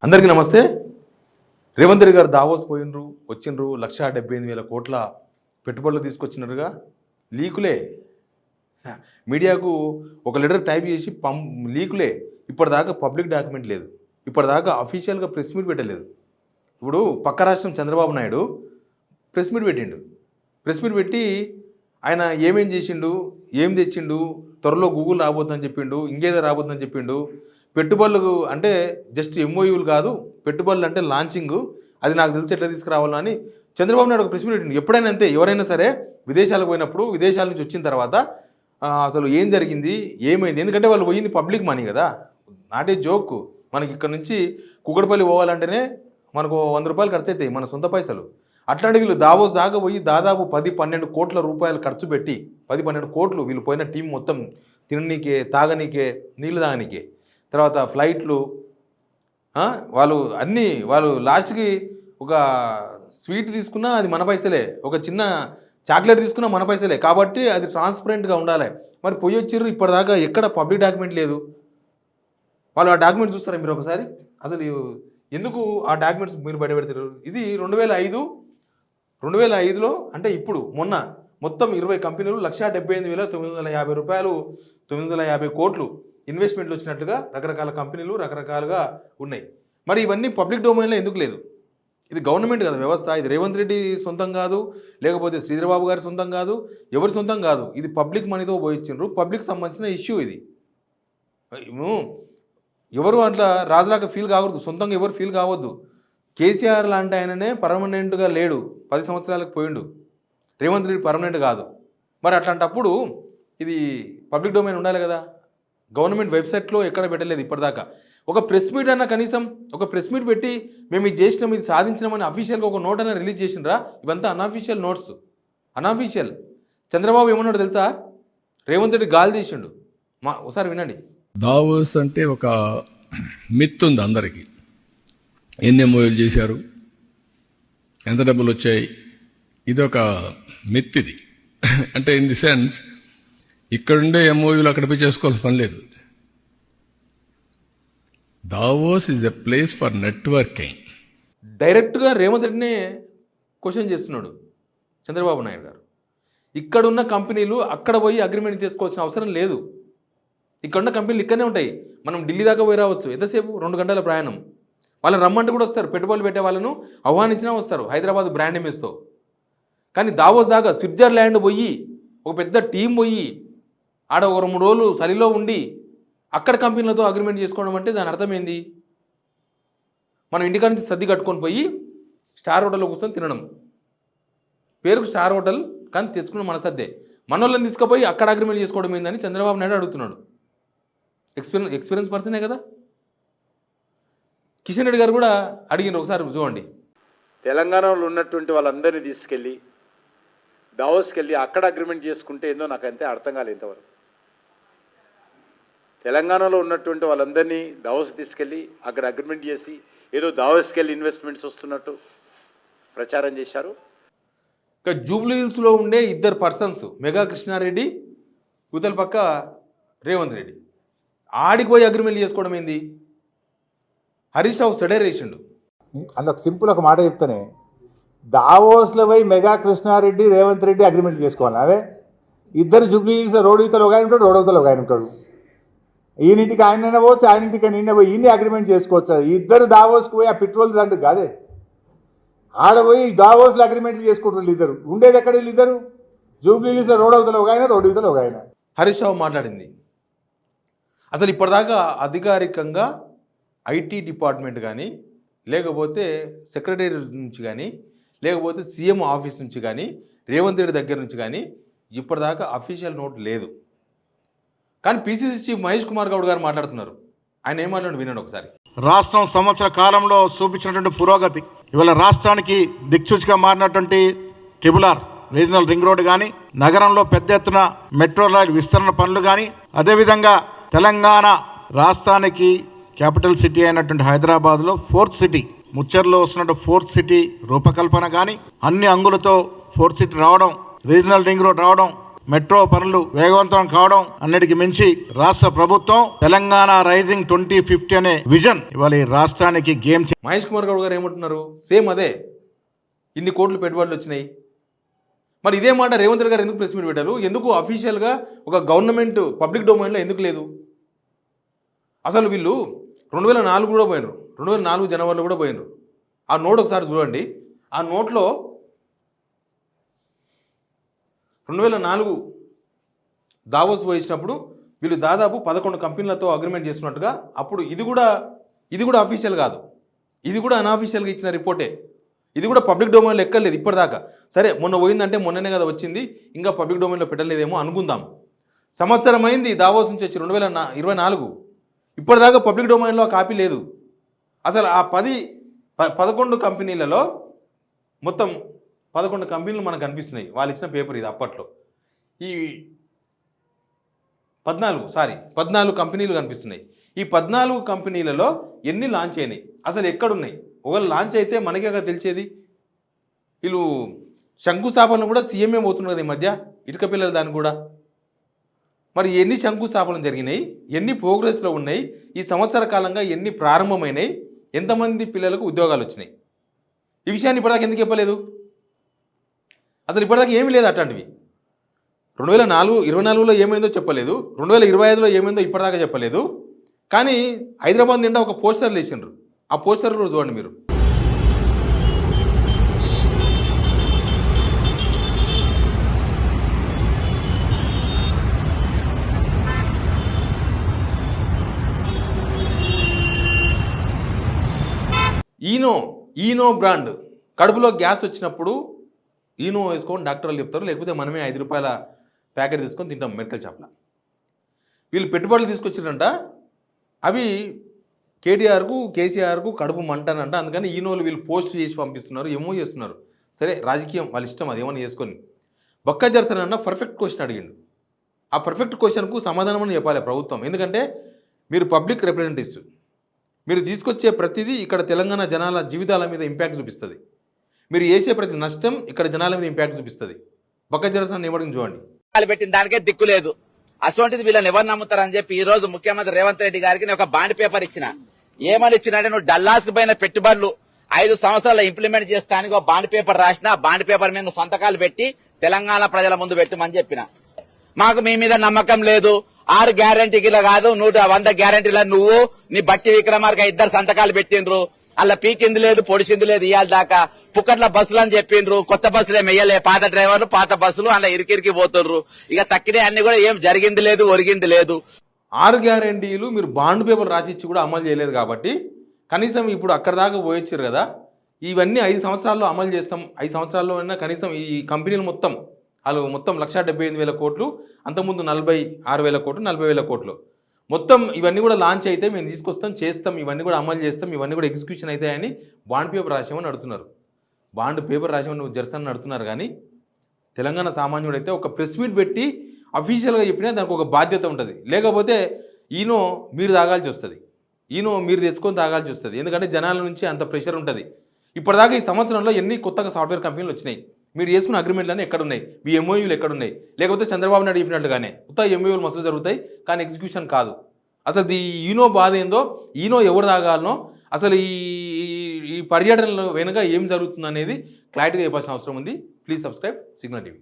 అందరికీ నమస్తే. రేవంత్ రెడ్డి గారు దావోస్ పోయినరు, వచ్చిండ్రు, 1,78,000 కోట్ల పెట్టుబడులు తీసుకొచ్చినారుగా. లీకులే, మీడియాకు ఒక లెటర్ టైప్ చేసి లీకులే. ఇప్పటిదాకా పబ్లిక్ డాక్యుమెంట్ లేదు, ఇప్పటిదాకా అఫీషియల్గా ప్రెస్ మీట్ పెట్టలేదు. ఇప్పుడు పక్క రాష్ట్రం చంద్రబాబు నాయుడు ప్రెస్ మీట్ పెట్టిండు. ప్రెస్ మీట్ పెట్టి ఆయన ఏమేం చేసిండు, ఏం తెచ్చిండు, త్వరలో గూగుల్ రాబోతుందని చెప్పిండు, ఇంకేదో రాబోతుందని చెప్పిండు. పెట్టుబడులు అంటే జస్ట్ ఎంఓయూలు కాదు, పెట్టుబడులు అంటే లాంచింగ్, అది నాకు తెలిసి ఎట్లా తీసుకురావాలని చంద్రబాబు నాయుడు ఒక ప్రెస్ మీట్ పెట్టిండు. ఎప్పుడైనా అంతే, ఎవరైనా సరే విదేశాలకు పోయినప్పుడు విదేశాల నుంచి వచ్చిన తర్వాత అసలు ఏం జరిగింది, ఏమైంది, ఎందుకంటే వాళ్ళు పోయింది పబ్లిక్ మనీ కదా, నాటే జోక్. మనకి ఇక్కడ నుంచి కుక్కడపల్లి పోవాలంటేనే మనకు 100 రూపాయలు ఖర్చు అవుతాయి, మన సొంత పైసలు. అట్లాంటి వీళ్ళు దావోస్ దాకా పోయి దాదాపు 10-12 కోట్ల రూపాయలు ఖర్చు పెట్టి, 10-12 కోట్లు వీళ్ళు పోయిన టీం మొత్తం తిననీకే, తాగనీకే, నీళ్ళు తాగనీకే, తర్వాత ఫ్లైట్లు, వాళ్ళు లాస్ట్కి ఒక స్వీట్ తీసుకున్నా అది మన పైసలే, ఒక చిన్న చాక్లెట్ తీసుకున్నా మన పైసలే, కాబట్టి అది ట్రాన్స్పరెంట్గా ఉండాలి. మరి పోయి వచ్చిర్రు, ఇప్పటిదాకా ఎక్కడ పబ్లిక్ డాక్యుమెంట్ లేదు. వాళ్ళు ఆ డాక్యుమెంట్ చూస్తారా మీరు ఒకసారి? అసలు ఎందుకు ఆ డాక్యుమెంట్స్ మీరు బయటపెడతారు? ఇది 2005లో అంటే ఇప్పుడు మొన్న మొత్తం 20 కంపెనీలు 1,78,950 రూపాయలు, 950 కోట్లు ఇన్వెస్ట్మెంట్లు వచ్చినట్లుగా రకరకాల కంపెనీలు రకరకాలుగా ఉన్నాయి. మరి ఇవన్నీ పబ్లిక్ డొమైన్లో ఎందుకు లేదు? ఇది గవర్నమెంట్ కదా వ్యవస్థ, ఇది రేవంత్ రెడ్డి సొంతం కాదు, లేకపోతే శ్రీధరబాబు గారి సొంతం కాదు, ఎవరి సొంతం కాదు. ఇది పబ్లిక్ మనీతో పోయించిండ్రు, పబ్లిక్ సంబంధించిన ఇష్యూ ఇది. ఎవరు అట్లా రాజులాగా ఫీల్ కావద్దు, సొంతంగా ఎవరు ఫీల్ కావద్దు. కేసీఆర్ లాంటి ఆయననే పర్మనెంట్గా లేడు, 10 సంవత్సరాలకు పోయిండు. రేవంత్ రెడ్డి పర్మనెంట్ కాదు. మరి అట్లాంటప్పుడు ఇది పబ్లిక్ డొమైన్ ఉండాలి కదా. గవర్నమెంట్ వెబ్సైట్లో ఎక్కడ పెట్టలేదు ఇప్పటిదాకా. ఒక ప్రెస్ మీట్ అన్న, కనీసం ఒక ప్రెస్ మీట్ పెట్టి మేము ఇది చేసినాం, ఇది సాధించినామని అఫీషియల్గా ఒక నోట్ అన్న రిలీజ్ చేసినరా? ఇవంతా అన్అఫీషియల్ నోట్స్, అన్అఫీషియల్. చంద్రబాబు ఏమన్నాడు తెలుసా? రేవంత్ రెడ్డి గాలి తీసిండు. ఒకసారి వినండి. దావోస్ అంటే ఒక మిత్ ఉంది అందరికీ. ఎన్ని ఎంఓయూలు చేశారు, ఎంత డబ్బులు వచ్చాయి, ఇది ఒక మిత్. ఇది అంటే ఇన్ ది సెన్స్ ఇక్కడుండే ఎంఓయూలు అక్కడ పోయి చేసుకోవాల్సిన పని లేదు. Davos is a place for networking. డైరెక్ట్గా రేవంత్ రెడ్డినే క్వశ్చన్ చేస్తున్నాడు చంద్రబాబు నాయుడు గారు. ఇక్కడున్న కంపెనీలు అక్కడ పోయి అగ్రిమెంట్ చేసుకోవాల్సిన అవసరం లేదు. ఇక్కడున్న కంపెనీలు ఇక్కడనే ఉంటాయి. మనం ఢిల్లీ దాకా పోయి రావచ్చు, ఎంతసేపు? 2 గంటల ప్రయాణం. వాళ్ళని రమ్మంటే కూడా వస్తారు, పెట్టుబడులు పెట్టే వాళ్ళను ఆహ్వానించినా వస్తారు, హైదరాబాద్ బ్రాండ్ ఇమేజ్తో. కానీ దావోస్ దాకా స్విట్జర్లాండ్ పోయి ఒక పెద్ద టీం పోయి ఆడ ఒక 2-3 రోజులు చలిలో ఉండి అక్కడ కంపెనీలతో అగ్రిమెంట్ చేసుకోవడం అంటే దాని అర్థం ఏంది? మనం ఇంటికాడ నుంచి సర్ది కట్టుకొని పోయి స్టార్ హోటల్లో కూర్చొని తినడం. పేరుకు స్టార్ హోటల్, కానీ తెచ్చుకున్న మన సర్దే. మన వాళ్ళని తీసుకుపోయి అక్కడ అగ్రిమెంట్ చేసుకోవడం ఏందని చంద్రబాబు నాయుడు అడుగుతున్నాడు. ఎక్స్పీరియన్స్ పర్సనే కదా. కిషన్ రెడ్డి గారు కూడా అడిగినారు, ఒకసారి చూడండి. తెలంగాణలో ఉన్నటువంటి వాళ్ళందరినీ తీసుకెళ్ళి దావోస్కి వెళ్ళి అక్కడ అగ్రిమెంట్ చేసుకుంటే ఏందో నాకు అంతే అర్థం కాలేదు ఇంతవరకు. తెలంగాణలో ఉన్నటువంటి వాళ్ళందరినీ దావోస్కి తీసుకెళ్ళి అక్కడ అగ్రిమెంట్ చేసి ఏదో దావోస్కి వెళ్ళి ఇన్వెస్ట్మెంట్స్ వస్తున్నట్టు ప్రచారం చేశారు. ఇక జూబ్లీ హిల్స్లో ఉండే 2 పర్సన్స్, మెగా కృష్ణారెడ్డి, యువతల పక్క రేవంత్ రెడ్డి, ఆడికి పోయి అగ్రిమెంట్ చేసుకోవడం ఏంది? హరీష్ రావు సెడర్ వేసిండు. అందులో సింపుల్ ఒక మాట చెప్తానే, దావోస్లో పోయి మెగా కృష్ణారెడ్డి రేవంత్ రెడ్డి అగ్రిమెంట్ చేసుకోవాలి. అవే ఇద్దరు జూబ్లీ హిల్స్ రోడ్ ఇవతల ఒక ఆయన ఉంటాడు, రోడ్ అవతల ఒక ఆయన ఉంటాడు. ఈయనింటికి ఆయనైనా పోవచ్చు, ఆయనింటికి నిన్న పోయి ఈయన్ని అగ్రిమెంట్ చేసుకోవచ్చు. ఇద్దరు దావోస్కి పోయి ఆ పెట్రోల్ దండు కాదే, ఆడపోయి దావోస్లో అగ్రిమెంట్లు చేసుకుంటారు. ఇద్దరు ఉండేది ఎక్కడ? వీళ్ళిద్దరు జూబ్లీ హిల్స్ రోడ్ అవతల ఒక ఆయన, రోడ్ ఇవతల ఒక ఆయన. హరీష్ రావు మాట్లాడింది అసలు ఇప్పటిదాకా అధికారికంగా ఐటీ డిపార్ట్మెంట్ కానీ, లేకపోతే సెక్రటరీ నుంచి కానీ, లేకపోతే సీఎం ఆఫీస్ నుంచి కానీ, రేవంత్ రెడ్డి దగ్గర నుంచి కానీ ఇప్పటిదాకా అఫీషియల్ నోట్ లేదు. కానీ పీసీసీ చీఫ్ మహేష్ కుమార్ గౌడ్ గారు మాట్లాడుతున్నారు. ఆయన ఏం మాట్లాడు వినండి ఒకసారి. రాష్ట్రం సంవత్సర కాలంలో చూపించినటువంటి పురోగతి, ఇవాళ రాష్ట్రానికి దిక్సూచిగా మారినటువంటి ట్రిబుల్-ఆర్ రీజనల్ రింగ్ రోడ్ కానీ, నగరంలో పెద్ద ఎత్తున మెట్రో రైల్ విస్తరణ పనులు కానీ, అదేవిధంగా తెలంగాణ రాష్ట్రానికి క్యాపిటల్ సిటీ అయినటువంటి హైదరాబాద్లో 4th సిటీ, ముచ్చర్లో వస్తున్న 4th సిటీ రూపకల్పన కానీ, అన్ని అంగులతో 4th సిటీ రావడం, రీజనల్ రింగ్ రోడ్ రావడం, మెట్రో పనులు వేగవంతం కావడం అన్నిటికీ మించి రాష్ట్ర ప్రభుత్వం తెలంగాణ రైజింగ్ 2050 అనే విజన్ ఇవాళ ఈ రాష్ట్రానికి గేమ్ మహేష్ కుమార్ గౌడ్ గారు ఏమంటున్నారు? సేమ్ అదే, ఇన్ని కోట్లు పెట్టుబడులు వచ్చినాయి. మరి ఇదే మాట రేవంత్ రెడ్డి గారు ఎందుకు ప్రెస్ మీట్ పెట్టారు? ఎందుకు అఫీషియల్గా ఒక గవర్నమెంట్ పబ్లిక్ డొమైన్లో ఎందుకు లేదు? అసలు వీళ్ళు 2004 కూడా పోయినరు, 2004 జనవరిలో కూడా పోయినరు. ఆ నోట్ ఒకసారి చూడండి. ఆ నోట్లో 2004 దావోస్ పోయించినప్పుడు వీళ్ళు దాదాపు 11 కంపెనీలతో అగ్రిమెంట్ చేసుకున్నట్టుగా, అప్పుడు ఇది కూడా అఫీషియల్ కాదు, ఇది కూడా అన్అఫీషియల్గా ఇచ్చిన రిపోర్టే. ఇది కూడా పబ్లిక్ డొమైన్లో ఎక్కర్లేదు ఇప్పటిదాకా. సరే మొన్న పోయిందంటే మొన్ననే కదా వచ్చింది, ఇంకా పబ్లిక్ డొమైన్లో పెట్టలేదేమో అనుకుందాం. సంవత్సరం అయింది దావోస్ నుంచి వచ్చి 2024, ఇప్పటిదాకా పబ్లిక్ డొమైన్లో ఆ కాపీ లేదు. అసలు ఆ 11 కంపెనీలలో మొత్తం 11 కంపెనీలు మనకు కనిపిస్తున్నాయి. వాళ్ళు ఇచ్చిన పేపర్ ఇది. అప్పట్లో ఈ 14 కంపెనీలు కనిపిస్తున్నాయి. ఈ 14 కంపెనీలలో ఎన్ని లాంచ్ అయినాయి, అసలు ఎక్కడున్నాయి? ఒకవేళ లాంచ్ అయితే మనకే కదా తెలిసేది. వీళ్ళు శంకుస్థాపన కూడా సీఎంఏ పోతున్నారు కదా ఈ మధ్య, ఇటుక పిల్లలు దాన్ని కూడా. మరి ఎన్ని శంకుస్థాపనలు జరిగినాయి, ఎన్ని ప్రోగ్రెస్లో ఉన్నాయి, ఈ సంవత్సర కాలంగా ఎన్ని ప్రారంభమైనాయి, ఎంతమంది పిల్లలకు ఉద్యోగాలు వచ్చినాయి? ఈ విషయాన్ని ఇప్పటిదాకా ఎందుకు చెప్పలేదు? అసలు ఇప్పటిదాకా ఏమీ లేదు అట్లాంటివి. 2024లో ఏమైందో చెప్పలేదు, 2025లో ఏమైందో ఇప్పటిదాకా చెప్పలేదు. కానీ హైదరాబాద్ నిండా ఒక పోస్టర్లు వేసిండ్రు. ఆ పోస్టర్ కూడా చూడండి మీరు. ఈనో బ్రాండ్ కడుపులో గ్యాస్ వచ్చినప్పుడు ఈనో వేసుకొని డాక్టర్లు చెప్తారు, లేకపోతే మనమే 5 రూపాయల ప్యాకెట్ తీసుకొని తింటాం మెడికల్ షాప్లో. వీళ్ళు పెట్టుబడులు తీసుకొచ్చిందంట, అవి కేటీఆర్కు కేసీఆర్కు కడుపు మంటనంట. అందుకని ఈనోలు వీళ్ళు పోస్ట్ చేసి పంపిస్తున్నారు, ఏమో చేస్తున్నారు. సరే రాజకీయం వాళ్ళ ఇష్టం, అది ఏమన్నా చేసుకొని. బొక్క జర్సన్ అన్న పర్ఫెక్ట్ క్వశ్చన్ అడిగిండు. ఆ పర్ఫెక్ట్ క్వశ్చన్కు సమాధానం అని చెప్పాలి ప్రభుత్వం. ఎందుకంటే మీరు పబ్లిక్ రిప్రజెంటేటివ్స్, మీరు తీసుకొచ్చే ప్రతిదీ ఇక్కడ తెలంగాణ జనాల జీవితాల మీద ఇంపాక్ట్ చూపిస్తుంది. మీరు చేసే ప్రతి నష్టం ఇక్కడ జనాల మీద ఇంపాక్ట్ చూపిస్తుంది. బొక్క జర్సన్ ఏమడిగింది చూడండి. పెట్టిన దానికే దిక్కు లేదు. అసోంటిది వీళ్ళని ఎవరు నమ్ముతారని చెప్పి ఈ రోజు ముఖ్యమంత్రి రేవంత్ రెడ్డి గారికి నేను ఒక బాండ్ పేపర్ ఇచ్చిన. ఏమని ఇచ్చినంటే, నువ్వు డల్లాస్ కు పోయిన పెట్టుబడులు 5 సంవత్సరాలు ఇంప్లిమెంట్ చేస్తానికి ఒక బాండ్ పేపర్ రాసిన. బాండ్ పేపర్ మీద సంతకాలు పెట్టి తెలంగాణ ప్రజల ముందు పెట్టమని చెప్పిన. మాకు మీ మీద నమ్మకం లేదు. 6 గ్యారంటీల కాదు 100 గ్యారంటీల నువ్వు నీ బట్టి విక్రమార్క 2 సంతకాలు పెట్టిండ్రు. అలా పీకింది లేదు, పొడిచింది లేదు. ఇవాళ దాకా పుక్కట్ల బస్సులు అని చెప్పిండ్రు, కొత్త బస్సులే మెయ్యలే. పాత డ్రైవర్లు పాత బస్సులు అలా ఇరికిరికి పోతుండ్రు. ఇక తక్కినే అన్ని కూడా ఏం జరిగింది లేదు, ఒరిగింది లేదు. 6 గ్యారంటీలు మీరు బాండ్ పేపర్ రాసిచ్చి కూడా అమలు చేయలేదు కాబట్టి కనీసం ఇప్పుడు అక్కడ దాకా పోయొచ్చారు కదా. ఇవన్నీ 5 సంవత్సరాల్లో అమలు చేస్తాం. 5 సంవత్సరాల్లో అయినా కనీసం ఈ కంపెనీలు మొత్తం 1,78,000 కోట్లు, అంతకుముందు 46,000 కోట్లు, 40,000 కోట్లు మొత్తం ఇవన్నీ కూడా లాంచ్ అయితే మేము తీసుకొస్తాం, చేస్తాం, ఇవన్నీ కూడా అమలు చేస్తాం, ఇవన్నీ కూడా ఎగ్జిక్యూషన్ అవుతాయని బాండ్ పేపర్ రాసామని అడుగుతున్నారు. బాండ్ పేపర్ రాసామని జర్సన్ అడుగుతున్నారు. కానీ తెలంగాణ సామాన్యుడు అయితే ఒక ప్రెస్ మీట్ పెట్టి అఫీషియల్గా చెప్పినా దానికి ఒక బాధ్యత ఉంటుంది. లేకపోతే ఈనో మీరు తాగాల్సి వస్తుంది, ఈనో మీరు తెచ్చుకొని తాగాల్సి వస్తుంది. ఎందుకంటే జనాల నుంచి అంత ప్రెషర్ ఉంటుంది. ఇప్పటిదాకా ఈ సంవత్సరంలో ఎన్ని కొత్తగా సాఫ్ట్వేర్ కంపెనీలు వచ్చినాయి, మీరు చేసుకున్న అగ్రిమెంట్లన్నీ ఎక్కడున్నాయి, మీ ఎంఓయూలు ఎక్కడున్నాయి? లేకపోతే చంద్రబాబు నాయుడు చెప్పినట్టుగానే ఉత్తా ఎంఓయూలు మస్తు జరుగుతాయి కానీ ఎగ్జిక్యూషన్ కాదు. అసలు ఈ ఈనో బాధ ఏందో, ఈనో ఎవరు తాగాలనో, అసలు ఈ పర్యటనలో వెనుక ఏం జరుగుతుంది అనేది క్లారిటీగా చెప్పాల్సిన అవసరం ఉంది. Please subscribe signal TV.